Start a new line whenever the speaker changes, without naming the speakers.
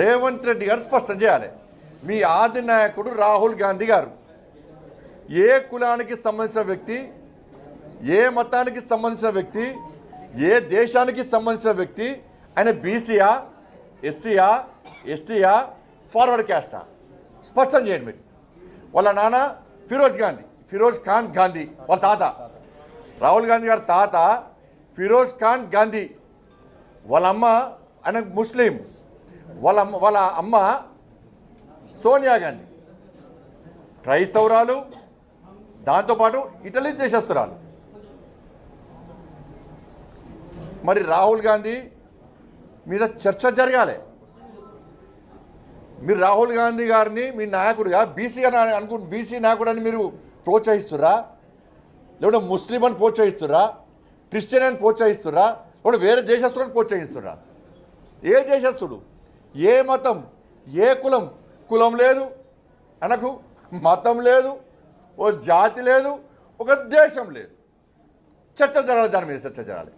రేవంత్ రెడ్డి గారు స్పష్టం చేయాలి. మీ ఆది నాయకుడు రాహుల్ గాంధీ గారు ఏ కులానికి సంబంధించిన వ్యక్తి, ఏ మతానికి సంబంధించిన వ్యక్తి, ఏ దేశానికి సంబంధించిన వ్యక్తి, ఆయన బీసీయా, ఎస్సీయా, ఎస్టీయా, ఫార్వర్డ్ క్యాస్టా? స్పష్టం చేయండి మీరు. వాళ్ళ నాన్న ఫిరోజ్ ఖాన్ గాంధీ, వాళ్ళ తాత రాహుల్ గాంధీ గారి తాత ఫిరోజ్ ఖాన్ గాంధీ, వాళ్ళ అమ్మ ఆయన ముస్లిం, వాళ్ళ అమ్మ సోనియా గాంధీ క్రైస్తవురాలు, దాంతోపాటు ఇటలీ దేశస్తురాలు. మరి రాహుల్ గాంధీ మీద చర్చ జరగాలి. మీరు రాహుల్ గాంధీ గారిని మీ నాయకుడిగా బీసీ అని బీసీ నాయకుడు అని మీరు ప్రోత్సహిస్తురా, లేకుంటే ముస్లిం అని ప్రోత్సహిస్తురా, క్రిస్టియన్ అని ప్రోత్సహిస్తురా, లేకుంటే వేరే దేశస్తులను ప్రోత్సహిస్తురా? ఏ దేశస్తుడు, ఏ మతం, ఏ కులం? కులం లేదు అనకు, మతం లేదు, ఓ జాతి లేదు, ఒక దేశం లేదు. చర్చ జరగాలి, దాని మీద చర్చ జరగాలి.